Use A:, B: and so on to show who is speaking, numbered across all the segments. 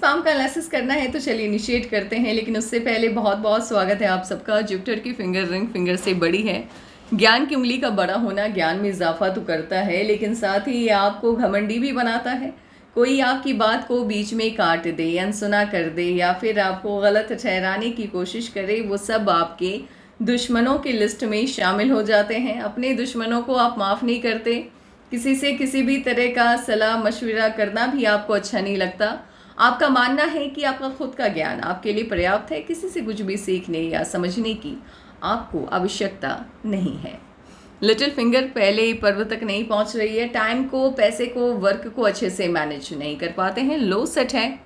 A: Spam का analysis करना है तो चलिए इनिशिएट करते हैं, लेकिन उससे पहले बहुत बहुत स्वागत है आप सबका। जुपिटर की फिंगर रिंग फिंगर से बड़ी है। ज्ञान की उंगली का बड़ा होना ज्ञान में इजाफा तो करता है, लेकिन साथ ही ये आपको घमंडी भी बनाता है। कोई आपकी बात को बीच में काट दे, अनसुना कर दे या फिर आपको गलत ठहराने की कोशिश करे, वो सब आपके दुश्मनों की लिस्ट में शामिल हो जाते हैं। अपने दुश्मनों को आप माफ़ नहीं करते। किसी से किसी भी तरह का सलाह मशवरा करना भी आपको अच्छा नहीं लगता। आपका मानना है कि आपका खुद का ज्ञान आपके लिए पर्याप्त है, किसी से कुछ भी सीखने या समझने की आपको आवश्यकता नहीं है। लिटिल फिंगर पहले पर्व तक नहीं पहुंच रही है। टाइम को, पैसे को, वर्क को अच्छे से मैनेज नहीं कर पाते हैं। लो सेट है।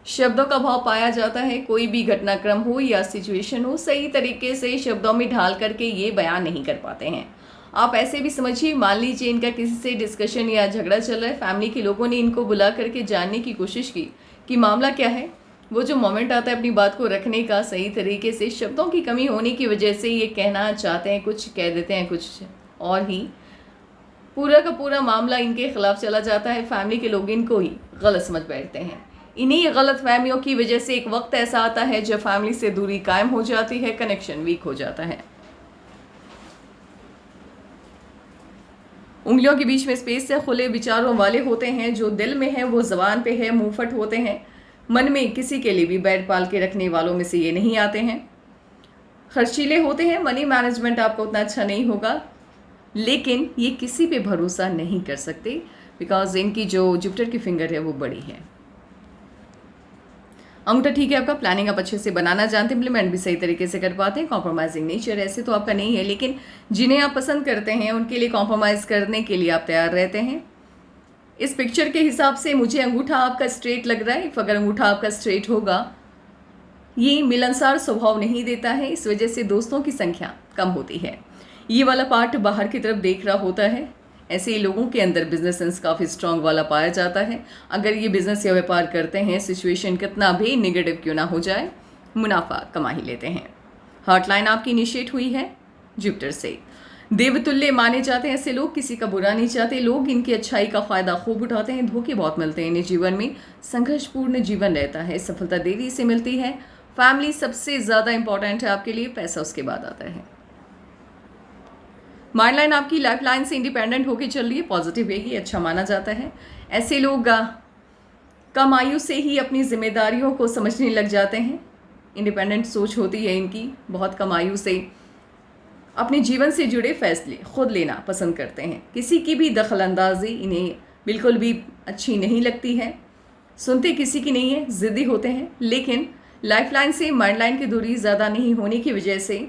A: शब्दों का भाव पाया जाता है। कोई भी घटनाक्रम हो या सिचुएशन हो, सही तरीके से शब्दों में ढाल करके ये बयान नहीं कर पाते हैं। आप ऐसे भी समझिए, मान लीजिए इनका किसी से डिस्कशन या झगड़ा चल रहा है, फैमिली के लोगों ने इनको बुला करके जानने की कोशिश की कि मामला क्या है। वो जो मोमेंट आता है अपनी बात को रखने का सही तरीके से, शब्दों की कमी होने की वजह से ये कहना चाहते हैं कुछ, कह देते हैं कुछ और ही। पूरा का पूरा मामला इनके खिलाफ चला जाता है। फैमिली के लोग इनको ही गलत समझ बैठते हैं। इन्हीं गलत फहमियों की वजह से एक वक्त ऐसा आता है जब फैमिली से दूरी कायम हो जाती है, कनेक्शन वीक हो जाता है। उंगलियों के बीच में स्पेस से खुले विचारों वाले होते हैं। जो दिल में है वो जबान पे है, मुंहफट होते हैं। मन में किसी के लिए भी बैठ पाल के रखने वालों में से ये नहीं आते हैं। खर्चीले होते हैं। मनी मैनेजमेंट आपका उतना अच्छा नहीं होगा, लेकिन ये किसी पे भरोसा नहीं कर सकते बिकॉज इनकी जो जुपिटर की फिंगर है वो बड़ी है। अंगूठा ठीक है आपका। प्लानिंग आप अच्छे से बनाना जानते हैं, इम्प्लीमेंट भी सही तरीके से कर पाते हैं। कॉम्प्रोमाइजिंग नेचर ऐसे तो आपका नहीं है, लेकिन जिन्हें आप पसंद करते हैं उनके लिए कॉम्प्रोमाइज़ करने के लिए आप तैयार रहते हैं। इस पिक्चर के हिसाब से मुझे अंगूठा आपका स्ट्रेट लग रहा है। अगर अंगूठा आपका स्ट्रेट होगा, ये मिलनसार स्वभाव नहीं देता है, इस वजह से दोस्तों की संख्या कम होती है। ये वाला पार्ट बाहर की तरफ देख रहा होता है। ऐसे ही लोगों के अंदर बिजनेस सेंस काफ़ी स्ट्रांग वाला पाया जाता है। अगर ये बिजनेस या व्यापार करते हैं, सिचुएशन कितना भी नेगेटिव क्यों ना हो जाए, मुनाफा कमा ही लेते हैं। हार्ट लाइन आपकी इनिशिएट हुई है जुपिटर से। देवतुल्य माने जाते हैं ऐसे लोग, किसी का बुरा नहीं चाहते। लोग इनकी अच्छाई का फ़ायदा खूब उठाते हैं। धोखे बहुत मिलते हैं इन्हें जीवन में। संघर्षपूर्ण जीवन रहता है। सफलता देरी से मिलती है। फैमिली सबसे ज़्यादा इंपॉर्टेंट है आपके लिए, पैसा उसके बाद आता है। माइंड लाइन आपकी लाइफ लाइन से इंडिपेंडेंट होकर चल रही है, पॉजिटिव है, ये अच्छा माना जाता है। ऐसे लोग कम आयु से ही अपनी जिम्मेदारियों को समझने लग जाते हैं। इंडिपेंडेंट सोच होती है इनकी। बहुत कम आयु से अपने जीवन से जुड़े फैसले खुद लेना पसंद करते हैं। किसी की भी दखलंदाजी इन्हें बिल्कुल भी अच्छी नहीं लगती है। सुनते किसी की नहीं है, ज़िद्दी होते हैं। लेकिन लाइफ लाइन से माइंड लाइन की दूरी ज़्यादा नहीं होने की वजह से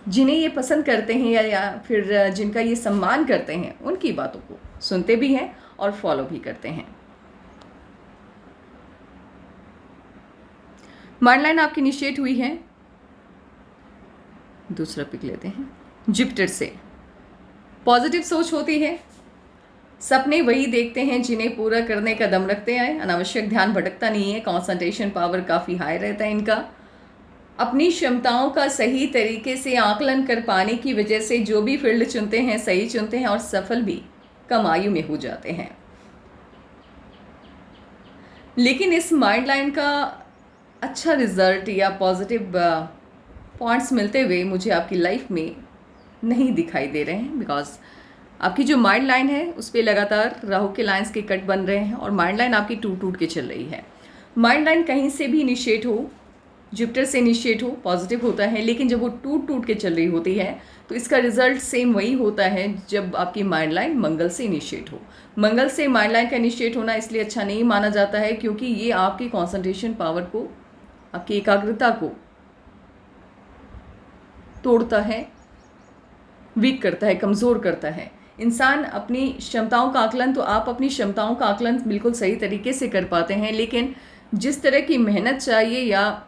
A: जिन्हें ये पसंद करते हैं या फिर जिनका ये सम्मान करते हैं, उनकी बातों को सुनते भी हैं और फॉलो भी करते हैं। माइंड लाइन आपकी इनिशिएट हुई है। दूसरा पिक लेते हैं जुपिटर से। पॉजिटिव सोच होती है। सपने वही देखते हैं जिन्हें पूरा करने का दम रखते हैं। अनावश्यक ध्यान भटकता नहीं है। कॉन्सेंट्रेशन पावर काफ़ी हाई रहता है इनका। अपनी क्षमताओं का सही तरीके से आकलन कर पाने की वजह से जो भी फील्ड चुनते हैं सही चुनते हैं और सफल भी कम आयु में हो जाते हैं। लेकिन इस माइंड लाइन का अच्छा रिजल्ट या पॉजिटिव पॉइंट्स मिलते हुए मुझे आपकी लाइफ में नहीं दिखाई दे रहे हैं, बिकॉज आपकी जो माइंड लाइन है उस पर लगातार राहु के लाइंस के कट बन रहे हैं और माइंड लाइन आपकी टूट टूट के चल रही है। माइंड लाइन कहीं से भी इनिशिएट हो, जुपिटर से इनिशिएट हो, पॉजिटिव होता है, लेकिन जब वो टूट टूट के चल रही होती है तो इसका रिजल्ट सेम वही होता है जब आपकी माइंड लाइन मंगल से इनिशिएट हो। मंगल से माइंड लाइन का इनिशिएट होना इसलिए अच्छा नहीं माना जाता है क्योंकि ये आपकी कंसंट्रेशन पावर को, आपकी एकाग्रता को तोड़ता है, वीक करता है, कमज़ोर करता है। इंसान अपनी क्षमताओं का आकलन, तो आप अपनी क्षमताओं का आकलन बिल्कुल सही तरीके से कर पाते हैं, लेकिन जिस तरह की मेहनत चाहिए या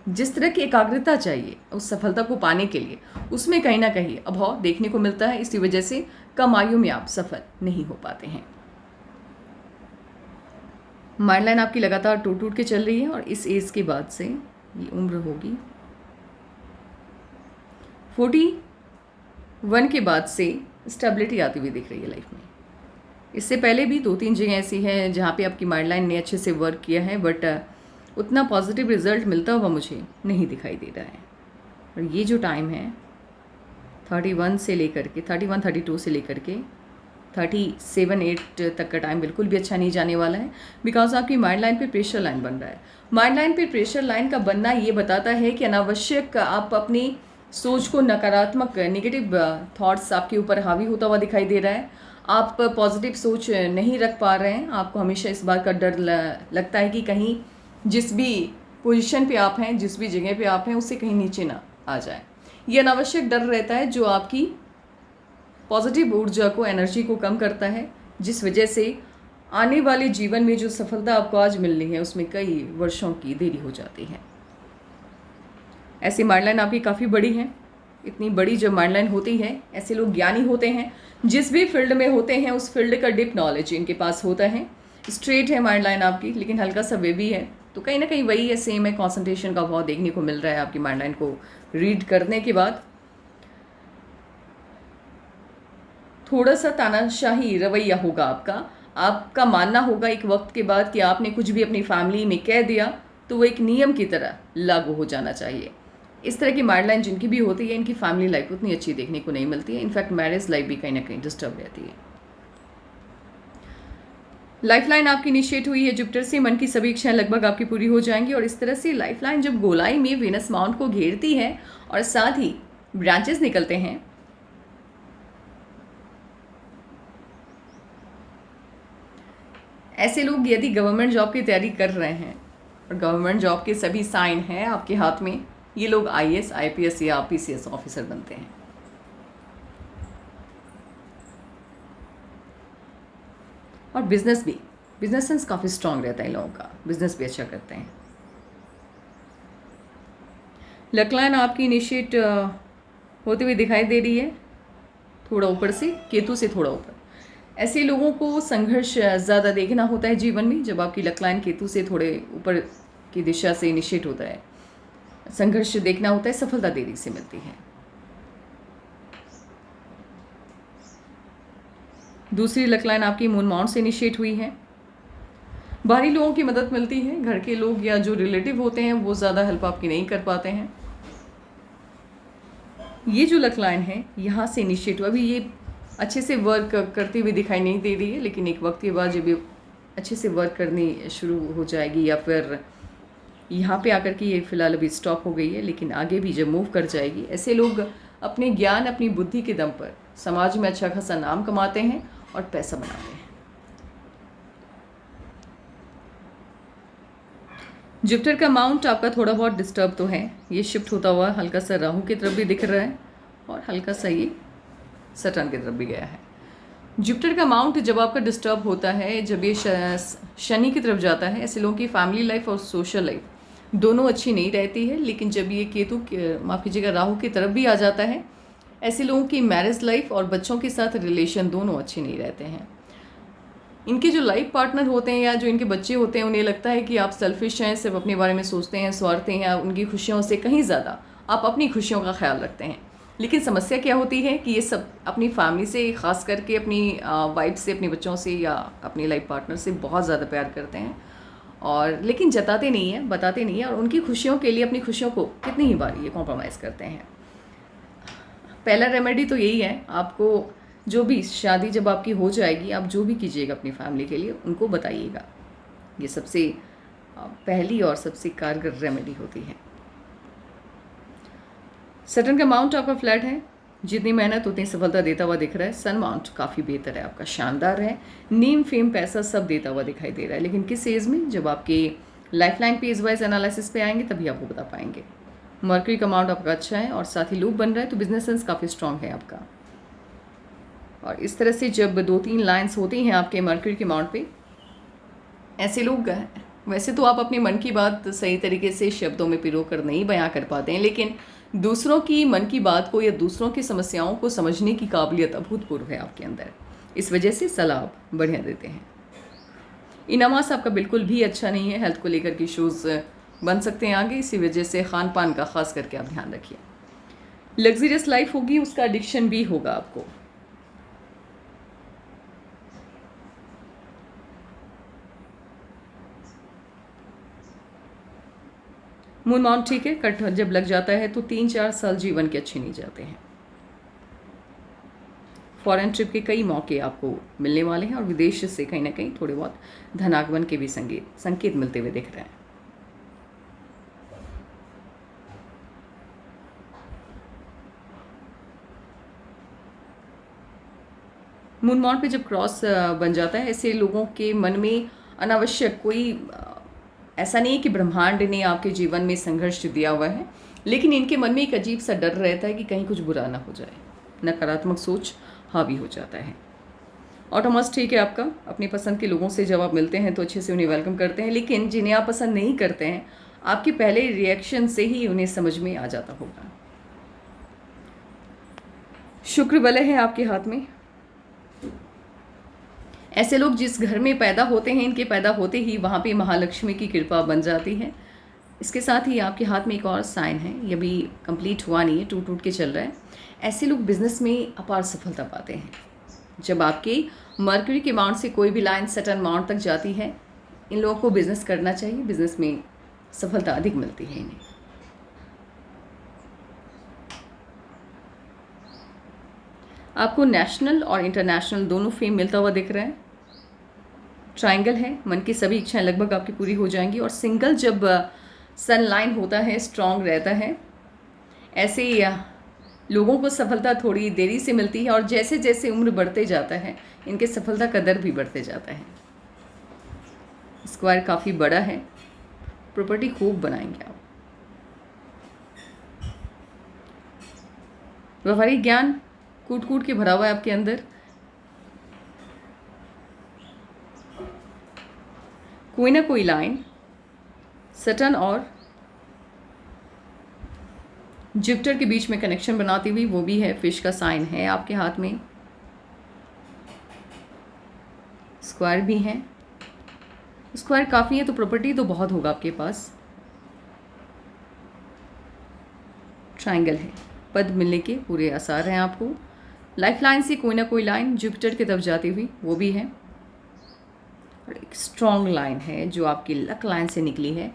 A: जिस तरह की एकाग्रता चाहिए उस सफलता को पाने के लिए, उसमें कहीं ना कहीं अभाव देखने को मिलता है। इसी वजह से कम आयु में आप सफल नहीं हो पाते हैं। माइंड लाइन आपकी लगातार टूट टूट के चल रही है और इस एज के बाद से ये उम्र होगी 41 के बाद से स्टेबिलिटी आती हुई दिख रही है लाइफ में। इससे पहले भी 2-3 जगह ऐसी हैं जहाँ पे आपकी माइंड लाइन ने अच्छे से वर्क किया है, बट उतना पॉजिटिव रिजल्ट मिलता हुआ मुझे नहीं दिखाई दे रहा है। और ये जो टाइम है 31 से लेकर के 31-32 से लेकर के 37-8 तक का टाइम बिल्कुल भी अच्छा नहीं जाने वाला है, बिकॉज आपकी माइंड लाइन पे प्रेशर लाइन बन रहा है। माइंड लाइन पे प्रेशर लाइन का बनना ये बताता है कि अनावश्यक आप अपनी सोच को नकारात्मक नेगेटिव थॉट्स आपके ऊपर हावी होता हुआ दिखाई दे रहा है। आप पॉजिटिव सोच नहीं रख पा रहे हैं। आपको हमेशा इस बात का डर लगता है कि कहीं जिस भी पोजीशन पे आप हैं, जिस भी जगह पे आप हैं, उससे कहीं नीचे ना आ जाए। ये अनावश्यक डर रहता है जो आपकी पॉजिटिव ऊर्जा को, एनर्जी को कम करता है, जिस वजह से आने वाले जीवन में जो सफलता आपको आज मिलनी है उसमें कई वर्षों की देरी हो जाती है। ऐसी माइंड लाइन आपकी काफ़ी बड़ी है। इतनी बड़ी जब माइंड लाइन होती है, ऐसे लोग ज्ञानी होते हैं, जिस भी फील्ड में होते हैं उस फील्ड का डीप नॉलेज इनके पास होता है। स्ट्रेट है माइंड लाइन आपकी, लेकिन हल्का सा वेवी है, तो कहीं ना कहीं वही है, सेम है। कॉन्सेंट्रेशन का भाव देखने को मिल रहा है आपकी माइंड लाइन को रीड करने के बाद। थोड़ा सा तानाशाही रवैया होगा आपका मानना होगा एक वक्त के बाद कि आपने कुछ भी अपनी फैमिली में कह दिया तो वो एक नियम की तरह लागू हो जाना चाहिए। इस तरह की माइंड लाइन जिनकी भी होती है, इनकी फैमिली लाइफ उतनी अच्छी देखने को नहीं मिलती है। इनफैक्ट मैरिज लाइफ भी कहीं ना कहीं डिस्टर्ब रहती है। लाइफ लाइन आपकी इनिशिएट हुई है जुपिटर से। मन की सभी इच्छाएं लगभग आपकी पूरी हो जाएंगी। और इस तरह से लाइफ लाइन जब गोलाई में वीनस माउंट को घेरती है और साथ ही ब्रांचेस निकलते हैं, ऐसे लोग यदि गवर्नमेंट जॉब की तैयारी कर रहे हैं और गवर्नमेंट जॉब के सभी साइन हैं आपके हाथ में, ये लोग IAS, IPS या PCS ऑफिसर बनते हैं। और बिजनेस सेंस काफ़ी स्ट्रांग रहता है इन लोगों का, बिजनेस भी अच्छा करते हैं। लक लाइन आपकी इनिशिएट होते हुए दिखाई दे रही है, थोड़ा ऊपर से, केतु से थोड़ा ऊपर। ऐसे लोगों को संघर्ष ज़्यादा देखना होता है जीवन में। जब आपकी लक लाइन केतु से थोड़े ऊपर की दिशा से इनिशिएट होता है, संघर्ष देखना होता है, सफलता देरी से मिलती है। दूसरी लक लाइन आपकी मून माउंट से इनिशिएट हुई है। बाहरी लोगों की मदद मिलती है, घर के लोग या जो रिलेटिव होते हैं वो ज़्यादा हेल्प आपकी नहीं कर पाते हैं। ये जो लक लाइन है यहाँ से इनिशिएट हुआ, अभी ये अच्छे से वर्क करती हुई दिखाई नहीं दे रही है, लेकिन एक वक्त के बाद जब ये अच्छे से वर्क करनी शुरू हो जाएगी, या फिर यहाँ पे आकर के ये फ़िलहाल अभी स्टॉप हो गई है, लेकिन आगे भी जब मूव कर जाएगी, ऐसे लोग अपने ज्ञान, अपनी बुद्धि के दम पर समाज में अच्छा खासा नाम कमाते हैं और पैसा बनाते हैं। जुपिटर का माउंट आपका थोड़ा बहुत डिस्टर्ब तो है, ये शिफ्ट होता हुआ हल्का सा राहु की तरफ भी दिख रहा है और हल्का सा ये सटर्न की तरफ भी गया है। जुपिटर का माउंट जब आपका डिस्टर्ब होता है, जब ये शनि की तरफ जाता है, ऐसे लोगों की फैमिली लाइफ और सोशल लाइफ दोनों अच्छी नहीं रहती है। लेकिन जब ये केतु, माफ़ कीजिएगा, राहु की तरफ भी आ जाता है, ऐसे लोगों की मैरिज लाइफ और बच्चों के साथ रिलेशन दोनों अच्छे नहीं रहते हैं। इनके जो लाइफ पार्टनर होते हैं या जो इनके बच्चे होते हैं, उन्हें लगता है कि आप सेल्फिश हैं, सिर्फ अपने बारे में सोचते हैं, स्वार्थी हैं, उनकी खुशियों से कहीं ज़्यादा आप अपनी खुशियों का ख्याल रखते हैं। लेकिन समस्या क्या होती है कि ये सब अपनी फैमिली से, ख़ास करके अपनी वाइफ से, अपने बच्चों से या अपने लाइफ पार्टनर से बहुत ज़्यादा प्यार करते हैं, और लेकिन जताते नहीं हैं, बताते नहीं हैं, और उनकी खुशियों के लिए अपनी खुशियों को कितनी ही बार ये कॉम्प्रोमाइज़ करते हैं। पहला रेमेडी तो यही है, आपको जो भी शादी जब आपकी हो जाएगी, आप जो भी कीजिएगा अपनी फैमिली के लिए, उनको बताइएगा। ये सबसे पहली और सबसे कारगर रेमेडी होती है। सटर्न का माउंट आपका फ्लैट है, जितनी मेहनत उतनी सफलता देता हुआ दिख रहा है। सन माउंट काफ़ी बेहतर है आपका, शानदार है, नेम फेम पैसा सब देता हुआ दिखाई दे रहा है। लेकिन किस एज में, जब आपके लाइफ लाइन पे एज वाइज एनालिसिस पे आएंगे तभी आपको बता पाएंगे। मर्क्यूरी का माउंट आपका अच्छा है और साथ ही लूप बन रहा है, तो बिजनेस सेंस काफ़ी स्ट्रांग है आपका। और इस तरह से जब 2-3 लाइन्स होती हैं आपके मर्क्यूरी के माउंट पे, ऐसे लोग, वैसे तो आप अपने मन की बात सही तरीके से शब्दों में पिरो कर नहीं बयां कर पाते हैं, लेकिन दूसरों की मन की बात को या दूसरों की समस्याओं को समझने की काबिलियत अभूतपूर्व है आपके अंदर। इस वजह से सलाह बढ़िया देते हैं। इनामास आपका बिल्कुल भी अच्छा नहीं है, हेल्थ को लेकर के इश्यूज़ बन सकते हैं आगे, इसी वजह से खान पान का खास करके आप ध्यान रखिए। लग्जरियस लाइफ होगी, उसका एडिक्शन भी होगा आपको। मून माउंट ठीक है, कट जब लग जाता है तो 3-4 साल जीवन के अच्छे नहीं जाते हैं। फॉरेन ट्रिप के कई मौके आपको मिलने वाले हैं और विदेश से कहीं ना कहीं थोड़े बहुत धनागमन के भी संकेत मिलते हुए दिख रहे हैं। मून माउंट पे जब क्रॉस बन जाता है, ऐसे लोगों के मन में अनावश्यक कोई ऐसा नहीं है कि ब्रह्मांड ने आपके जीवन में संघर्ष दिया हुआ है, लेकिन इनके मन में एक अजीब सा डर रहता है कि कहीं कुछ बुरा ना हो जाए। नकारात्मक सोच हावी हो जाता है। ऑटोमस ठीक है आपका, अपनी पसंद के लोगों से जब आप मिलते हैं तो अच्छे से उन्हें वेलकम करते हैं, लेकिन जिन्हें आप पसंद नहीं करते हैं आपके पहले रिएक्शन से ही उन्हें समझ में आ जाता होगा। शुक्र वलय है आपके हाथ में। ऐसे लोग जिस घर में पैदा होते हैं, इनके पैदा होते ही वहाँ पे महालक्ष्मी की कृपा बन जाती है। इसके साथ ही आपके हाथ में एक और साइन है, ये भी कंप्लीट हुआ नहीं है, टूट टूट के चल रहा है। ऐसे लोग बिजनेस में अपार सफलता पाते हैं। जब आपके मर्क्यूरी के माउंट से कोई भी लाइन सटन माउंट तक जाती है, इन लोगों को बिजनेस करना चाहिए, बिजनेस में सफलता अधिक मिलती है इन्हें। आपको नेशनल और इंटरनेशनल दोनों फेम मिलता हुआ दिख रहा है। ट्रायंगल है, मन की सभी इच्छाएं लगभग आपकी पूरी हो जाएंगी। और सिंगल जब सन लाइन होता है, स्ट्रांग रहता है, ऐसे ही लोगों को सफलता थोड़ी देरी से मिलती है और जैसे जैसे उम्र बढ़ते जाता है इनके सफलता का दर भी बढ़ते जाता है। स्क्वायर काफ़ी बड़ा है, प्रॉपर्टी खूब बनाएंगे आप। व्यवहारिक ज्ञान कूट कूट के भरा हुआ है आपके अंदर। कोई ना कोई लाइन सटर्न और जुपिटर के बीच में कनेक्शन बनाती हुई, वो भी है, फिश का साइन है आपके हाथ में। स्क्वायर भी है, स्क्वायर काफ़ी है तो प्रॉपर्टी तो बहुत होगा आपके पास। ट्रायंगल है, पद मिलने के पूरे आसार हैं आपको। लाइफ लाइन से कोई ना कोई लाइन जुपिटर की तरफ जाती हुई, वो भी है। और एक स्ट्रॉन्ग लाइन है जो आपकी लक लाइन से निकली है।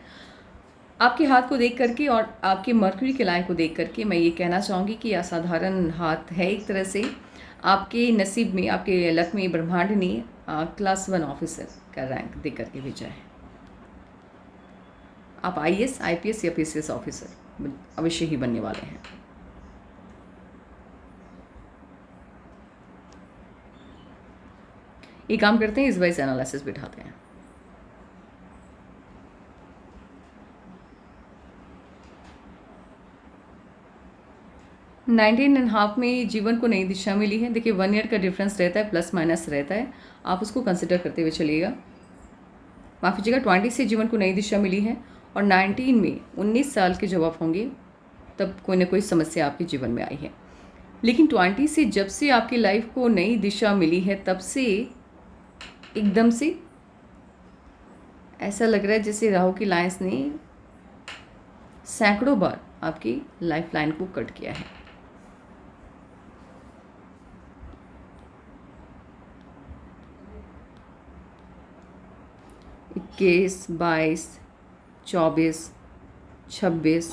A: आपके हाथ को देख करके और आपके मर्क्यूरी के लाइन को देख करके मैं ये कहना चाहूँगी कि असाधारण हाथ है एक तरह से। आपके नसीब में, आपके लक में ब्रह्मांड ने क्लास 1 ऑफिसर का रैंक दे करके भेजा है। आप IAS, IPS या PCS ऑफिसर अवश्य ही बनने वाले हैं। एक काम करते हैं, इस वजह से एनालिसिस बिठाते हैं। नाइनटीन एंड हाफ में जीवन को नई दिशा मिली है। देखिए 1 ईयर का डिफरेंस रहता है, प्लस माइनस रहता है, आप उसको कंसिडर करते हुए चलिएगा। माफ़ कीजिएगा, 20 से जीवन को नई दिशा मिली है और 19 में 19 साल के जब आप होंगे तब कोई ना कोई समस्या आपके जीवन में आई है। लेकिन 20 से जब से आपकी लाइफ को नई दिशा मिली है तब से एकदम से ऐसा लग रहा है जैसे राहु की लाइंस ने सैकड़ों बार आपकी लाइफ लाइन को कट किया है। इक्कीस, 22, 24, 26,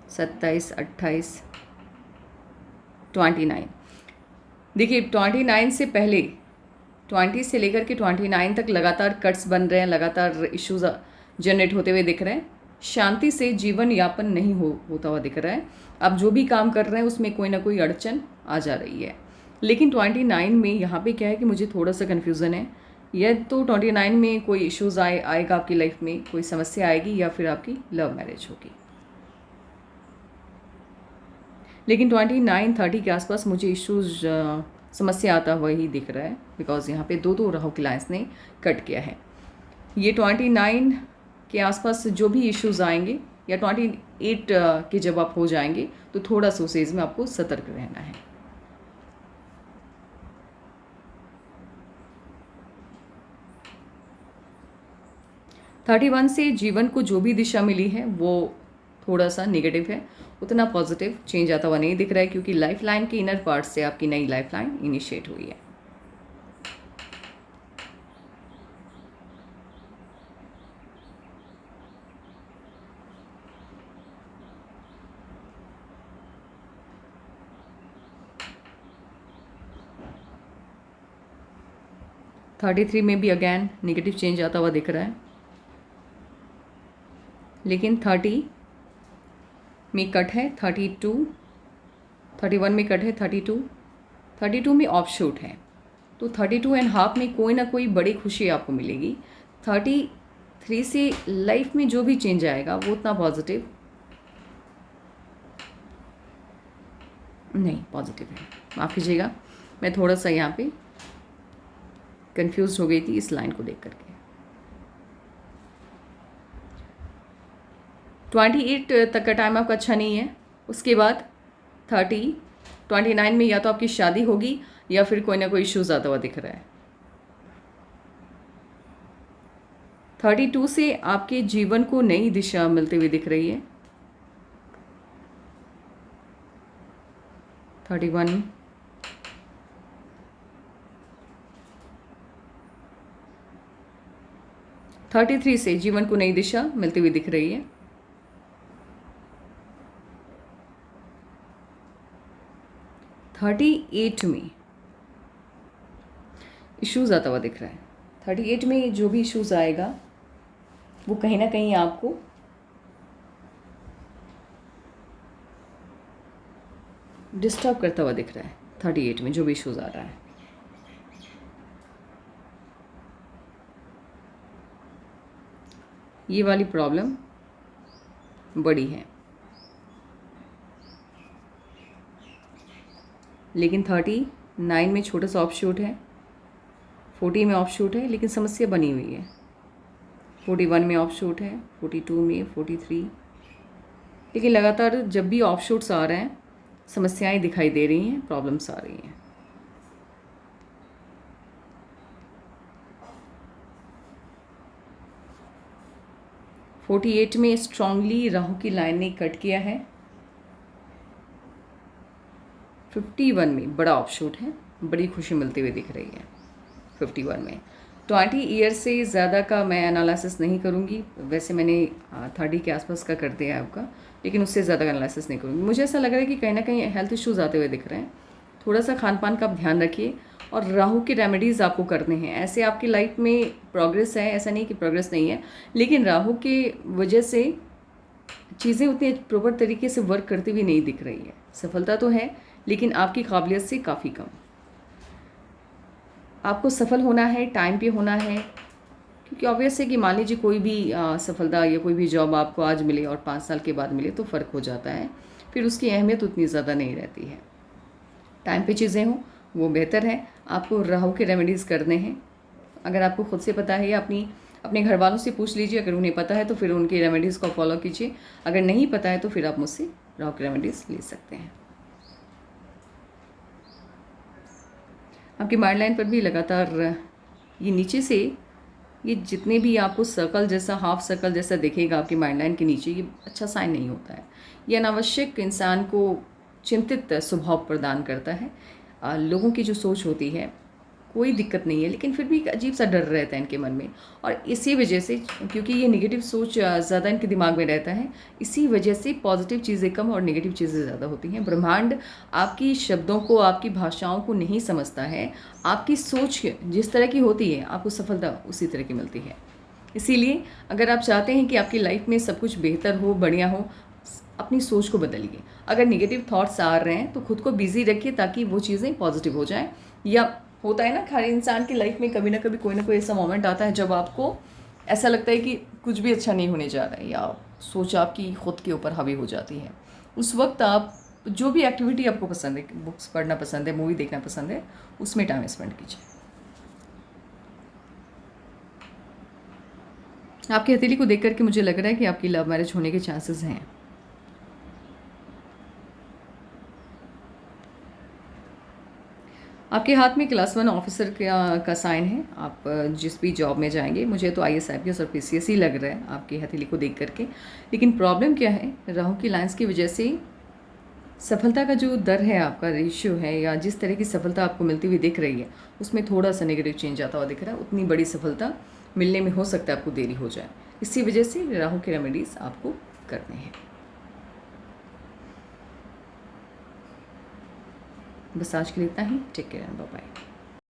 A: 27, 28, 29। देखिए 29 से पहले, 20 से लेकर के 29 तक लगातार कट्स बन रहे हैं, लगातार इश्यूज जनरेट होते हुए दिख रहे हैं। शांति से जीवन यापन नहीं होता हुआ दिख रहा है। आप जो भी काम कर रहे हैं उसमें कोई ना कोई अड़चन आ जा रही है। लेकिन 29 में यहाँ पे क्या है कि मुझे थोड़ा सा कन्फ्यूज़न है। या तो 29 में कोई इश्यूज़ आएगा आपकी लाइफ में, कोई समस्या आएगी, या फिर आपकी लव मैरिज होगी। लेकिन 29-30 के आसपास मुझे इश्यूज समस्या आता हुआ ही दिख रहा है, बिकॉज यहाँ पे दो राहु की लाइंस ने कट किया है। ये 29 के आसपास जो भी इश्यूज आएंगे या 28 के जब आप हो जाएंगे तो थोड़ा सा उस एज में आपको सतर्क रहना है। थर्टी 31 से जीवन को जो भी दिशा मिली है वो थोड़ा सा नेगेटिव है, उतना पॉजिटिव चेंज आता हुआ नहीं दिख रहा है, क्योंकि लाइफ लाइन के इनर पार्ट से आपकी नई लाइफ लाइन इनिशिएट हुई है। 33 में भी अगेन नेगेटिव चेंज आता हुआ दिख रहा है, लेकिन 30 में कट है, 32, 31 में कट है, 32 में ऑफ शूट है। तो 32.5 में कोई ना कोई बड़ी खुशी आपको मिलेगी। 33 से लाइफ में जो भी चेंज आएगा वो उतना पॉजिटिव नहीं, पॉजिटिव है। माफ़ कीजिएगा, मैं थोड़ा सा यहाँ पे कंफ्यूज हो गई थी इस लाइन को देख करके। 28 तक का टाइम आपका अच्छा नहीं है। उसके बाद 30, 29 में या तो आपकी शादी होगी या फिर कोई ना कोई इश्यूज आता हुआ दिख रहा है। 32 से आपके जीवन को नई दिशा मिलते हुए दिख रही है। 31, 33 से जीवन को नई दिशा मिलती हुई दिख रही है। 38 में इश्यूज आता हुआ दिख रहा है। 38 में जो भी इश्यूज आएगा वो कहीं ना कहीं आपको डिस्टर्ब करता हुआ दिख रहा है। 38 में जो भी इश्यूज आ रहा है, ये वाली प्रॉब्लम बड़ी है, लेकिन 39 में छोटा सा ऑफ शूट है, 40 में ऑफ शूट है, लेकिन समस्या बनी हुई है। 41 में ऑफ शूट है, 42 में, 43, लेकिन लगातार जब भी ऑफ शूट्स आ रहे हैं समस्याएं दिखाई दे रही हैं, प्रॉब्लम्स आ रही हैं। फोर्टी 48 में स्ट्रांगली राहु की लाइन ने कट किया है। 51 में बड़ा ऑफशूट है, बड़ी खुशी मिलती हुई दिख रही है। 51 में 20 ईयर से ज़्यादा का मैं एनालिसिस नहीं करूँगी, वैसे मैंने 30 के आसपास का कर दिया है आपका, लेकिन उससे ज़्यादा का एनालिसिस नहीं करूँगी। मुझे ऐसा लग रहा है कि कहीं ना कहीं हेल्थ इश्यूज़ आते हुए दिख रहे हैं। थोड़ा सा खान पान का आप ध्यान रखिए और राहु के रेमेडीज़ आपको करने हैं। ऐसे आपकी लाइफ में प्रोग्रेस है, ऐसा नहीं कि प्रोग्रेस नहीं है, लेकिन राहु के वजह से चीज़ें उतनी प्रॉपर तरीके से वर्क करती हुई नहीं दिख रही है। सफलता तो है, लेकिन आपकी काबिलियत से काफ़ी कम। आपको सफल होना है, टाइम पे होना है, क्योंकि ऑब्वियस है कि मान लीजिए कोई भी सफलता या कोई भी जॉब आपको आज मिले और 5 साल के बाद मिले तो फ़र्क हो जाता है, फिर उसकी अहमियत उतनी ज़्यादा नहीं रहती है। टाइम पे चीज़ें हों वो बेहतर है। आपको राहु के रेमेडीज़ करने हैं। अगर आपको खुद से पता है या अपने घर वालों से पूछ लीजिए, अगर उन्हें पता है तो फिर उनकी रेमेडीज़ को फॉलो कीजिए। अगर नहीं पता है तो फिर आप मुझसे राहु की रेमेडीज़ ले सकते हैं। आपकी माइंड लाइन पर भी लगातार ये नीचे से ये जितने भी आपको सर्कल जैसा, हाफ सर्कल जैसा दिखेगा आपकी माइंड लाइन के नीचे, ये अच्छा साइन नहीं होता है। ये अनावश्यक इंसान को चिंतित स्वभाव प्रदान करता है। लोगों की जो सोच होती है कोई दिक्कत नहीं है, लेकिन फिर भी एक अजीब सा डर रहता है इनके मन में, और इसी वजह से, क्योंकि ये नेगेटिव सोच ज़्यादा इनके दिमाग में रहता है, इसी वजह से पॉजिटिव चीज़ें कम और नेगेटिव चीज़ें ज़्यादा होती हैं। ब्रह्मांड आपकी शब्दों को, आपकी भाषाओं को नहीं समझता है। आपकी सोच जिस तरह की होती है आपको सफलता उसी तरह की मिलती है। इसीलिए अगर आप चाहते हैं कि आपकी लाइफ में सब कुछ बेहतर हो, बढ़िया हो, अपनी सोच को बदलिए। अगर नेगेटिव थॉट्स आ रहे हैं तो खुद को बिजी रखिए ताकि वो चीज़ें पॉजिटिव हो जाएं। या होता है ना, हर इंसान की लाइफ में कभी ना कभी कोई ना कोई ऐसा मोमेंट आता है जब आपको ऐसा लगता है कि कुछ भी अच्छा नहीं होने जा रहा है, या सोच आपकी खुद के ऊपर हावी हो जाती है। उस वक्त आप जो भी एक्टिविटी आपको पसंद है, बुक्स पढ़ना पसंद है, मूवी देखना पसंद है, उसमें टाइम स्पेंड कीजिए। आपकी हथेली को देख करके मुझे लग रहा है कि आपकी लव मैरिज होने के चांसेस हैं। आपके हाथ में क्लास 1 ऑफिसर का साइन है। आप जिस भी जॉब में जाएंगे, मुझे तो IAS IPS और PCS ही लग रहा है आपकी हथेली को देख करके। लेकिन प्रॉब्लम क्या है, राहु की लाइंस की वजह से सफलता का जो दर है, आपका रेशियो है, या जिस तरह की सफलता आपको मिलती हुई दिख रही है उसमें थोड़ा सा नेगेटिव चेंज आता हुआ दिख रहा है। उतनी बड़ी सफलता मिलने में हो सकता है आपको देरी हो जाए। इसी वजह से राहु के रेमेडीज़ आपको करने हैं। बस आज के लिए इतना ही। Take care and bye bye.